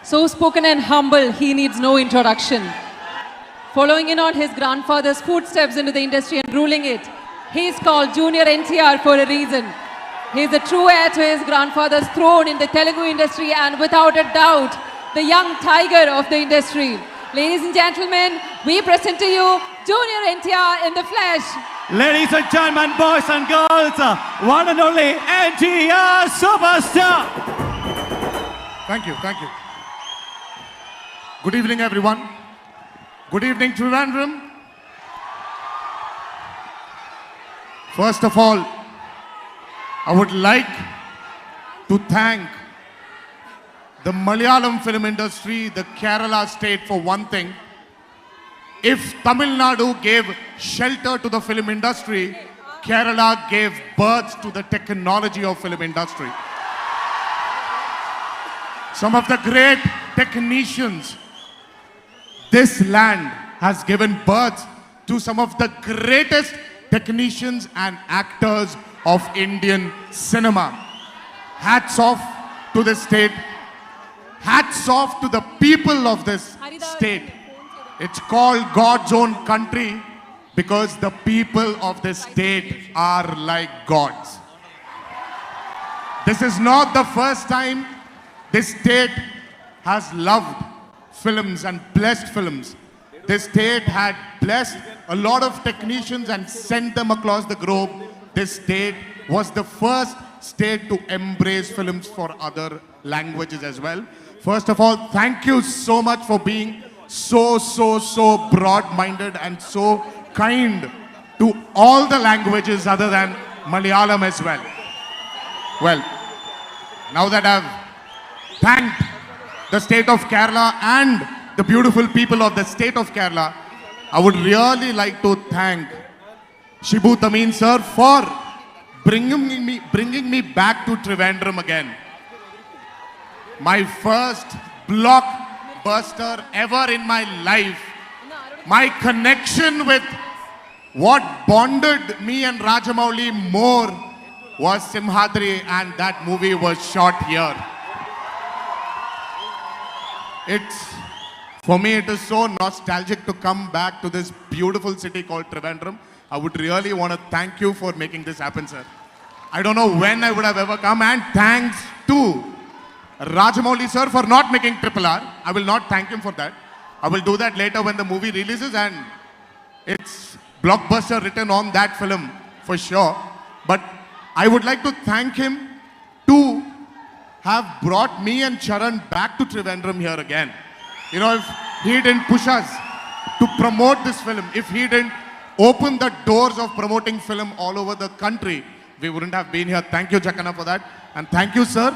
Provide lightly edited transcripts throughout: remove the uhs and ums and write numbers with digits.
So spoken and humble, he needs no introduction. Following in on his grandfather's footsteps into the industry and ruling it, he is called Junior NTR for a reason. He is the true heir to his grandfather's throne in the Telugu industry and without a doubt, the young tiger of the industry. Ladies and gentlemen, we present to you Junior NTR in the flesh. Ladies and gentlemen, boys and girls, one and only NTR Superstar. Thank you, thank you. Good evening, everyone. Good evening, Trivandrum. First of all, I would like to thank the Malayalam film industry, the Kerala state for one thing. If Tamil Nadu gave shelter to the film industry, Kerala gave birth to the technology of film industry. Some of the great technicians, this land has given birth to some of the greatest technicians and actors of Indian cinema. Hats off to the state. Hats off to the people of this state. It's called God's own country because the people of this state are like gods. This is not the first time this state has loved films and blessed films. This state had blessed a lot of technicians and sent them across the globe. This state was the first state to embrace films for other languages as well. First of all, thank you so much for being so broad-minded and so kind to all the languages other than Malayalam as well. Well, now that I've thanked the state of Kerala and the beautiful people of the state of Kerala, I would really like to thank Shibu Tameen sir for bringing me back to Trivandrum again. My first blockbuster ever in my life. My connection with what bonded me and Rajamouli more was Simhadri, and that movie was shot here. For me, it is so nostalgic to come back to this beautiful city called Trivandrum. I would really want to thank you for making this happen, sir. I don't know when I would have ever come, and thanks to Rajamouli sir for not making RRR. I will not thank him for that. I will do that later when the movie releases and it's blockbuster written on that film for sure. But I would like to thank him to have brought me and Charan back to Trivandrum here again. You know, if he didn't push us to promote this film, if he didn't open the doors of promoting film all over the country, we wouldn't have been here. Thank you, Jakana, for that. And thank you, sir.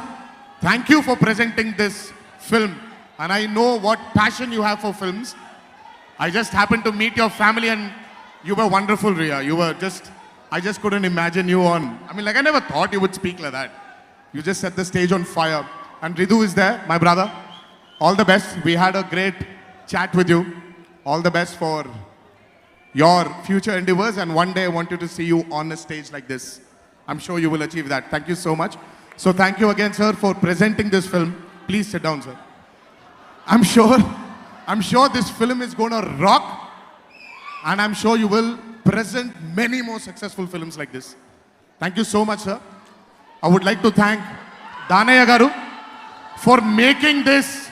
Thank you for presenting this film. And I know what passion you have for films. I just happened to meet your family and you were wonderful, Ria. I just couldn't imagine you on. I mean, like, I never thought you would speak like that. You just set the stage on fire. And Ridu is there, my brother. All the best. We had a great chat with you. All the best for your future endeavors. And one day I want you to see you on a stage like this. I'm sure you will achieve that. Thank you so much. So thank you again, sir, for presenting this film. Please sit down, sir. I'm sure this film is going to rock. And I'm sure you will present many more successful films like this. Thank you so much, sir. I would like to thank Danaya Garu for making this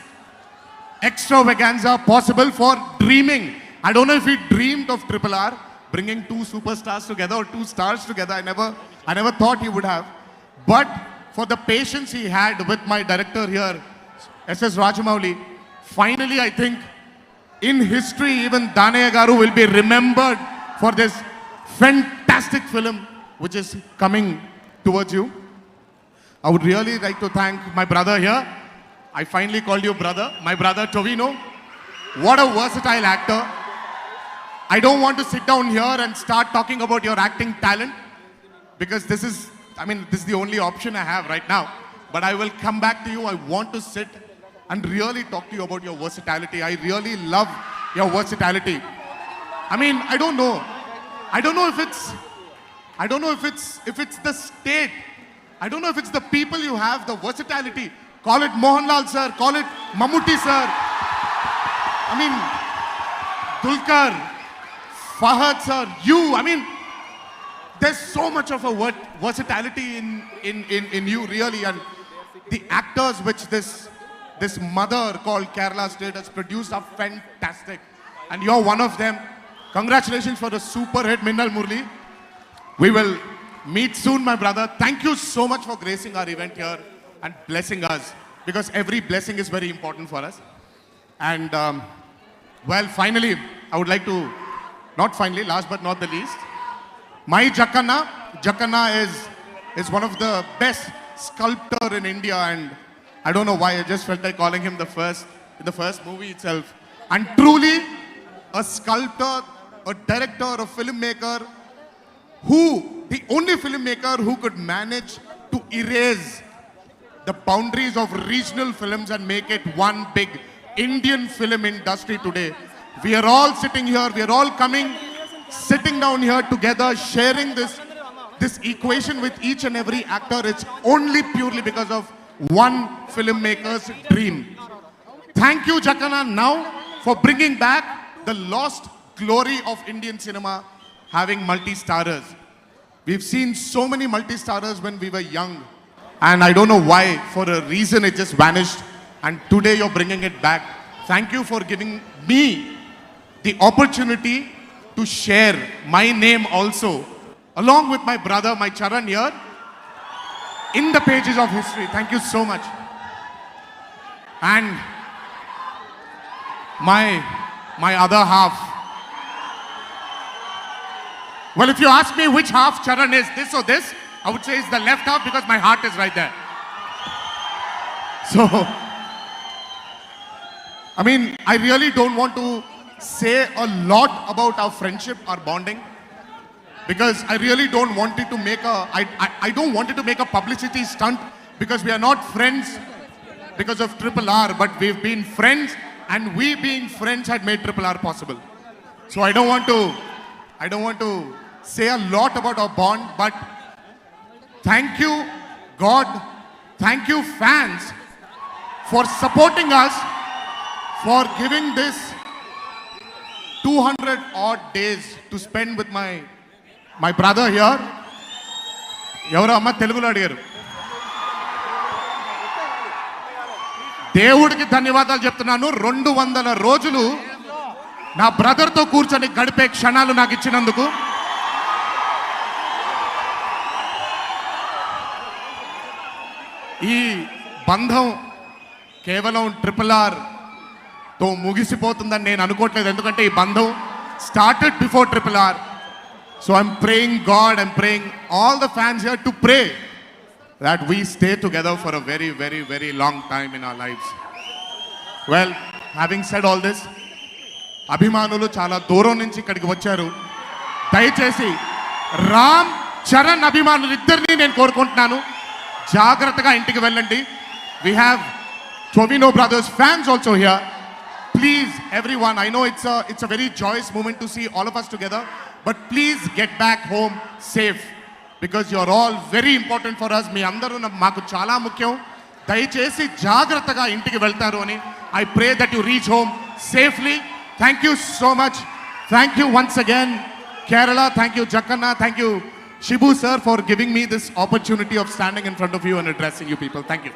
extravaganza possible, for dreaming. I don't know if he dreamed of RRR, bringing two superstars together or two stars together. I never thought he would have. But for the patience he had with my director here, S.S. Rajamouli, finally I think in history even Danaya Garu will be remembered for this fantastic film which is coming towards you. I would really like to thank my brother here. I finally called you brother. My brother Tovino. What a versatile actor. I don't want to sit down here and start talking about your acting talent because this is the only option I have right now. But I will come back to you. I want to sit and really talk to you about your versatility. I really love your versatility. I mean, I don't know if it's the state. I don't know if it's the people you have, the versatility call it Mohanlal sir, call it Mammootty sir. I mean, Dulquer, Fahad sir, you. I mean, there's so much of a versatility in you really, and the actors which this mother called Kerala State has produced are fantastic, and you're one of them. Congratulations for the super hit Minnal Murli. We will meet soon, my brother. Thank you so much for gracing our event here and blessing us, because every blessing is very important for us. And well, finally, I would like to, not finally, last but not the least, my Jakanna. Jakanna is one of the best sculptor in India, and I don't know why, I just felt like calling him in the first movie itself. And truly a sculptor, a director, a filmmaker, the only filmmaker who could manage to erase the boundaries of regional films and make it one big Indian film industry today. We are all sitting here, we are all sitting down here together, sharing this equation with each and every actor. It's only purely because of one filmmaker's dream. Thank you, Jakanna, now for bringing back the lost glory of Indian cinema, having multi-starrers. We've seen so many multi-starrers when we were young, and I don't know why, for a reason it just vanished, and today you're bringing it back. Thank you for giving me the opportunity to share my name also, along with my brother, my Charan here, in the pages of history. Thank you so much. And my other half. Well, if you ask me which half Charan is, this or this, I would say it's the left half, because my heart is right there. So, I mean, I really don't want to say a lot about our friendship, our bonding, because I really don't want it to make I don't want it to make a publicity stunt, because we are not friends because of Triple R, but we've been friends, and we being friends had made Triple R possible. So I don't want to say a lot about our bond, but thank you, God, thank you, fans, for supporting us, for giving this 200 odd days to spend with my brother here. ఎవరో అమ్మ తెలుగులో అడిగారు. దేవుడికి ధన్యవాదాలు చెప్తున్నాను. 200 రోజులు నా బ్రదర్తో కూర్చొని గడిపే క్షణాలు నాకు ఇచ్చినందుకు. ఈ బంధం కేవలం ట్రిపుల్ ఆర్ తో ముగిసిపోతుందని నేను అనుకోవట్లేదు, ఎందుకంటే ఈ బంధం started before triple R. So I'm praying God, I'm praying all the fans here to pray that we stay together for a very, very, very long time in our lives. Well, having said all this, అభిమానులు చాలా దూరం నుంచి ఇక్కడికి వచ్చారు. దయచేసి రామ్ చరణ్ అభిమానులు ఇద్దరిని నేను కోరుకుంటున్నాను, జాగ్రత్తగా ఇంటికి వెళ్ళండి. We have Tovino Brothers fans also here. Please, everyone, I know it's a very joyous moment to see all of us together, but please get back home safe, because you're all very important for us. మీ అందరూ మాకు చాలా ముఖ్యం. దయచేసి జాగ్రత్తగా ఇంటికి వెళ్తారు అని I pray that you reach home safely. Thank you so much. Thank you once again, Kerala. Thank you, Jakanna. Thank you, Shibu sir, for giving me this opportunity of standing in front of you and addressing you people. Thank you.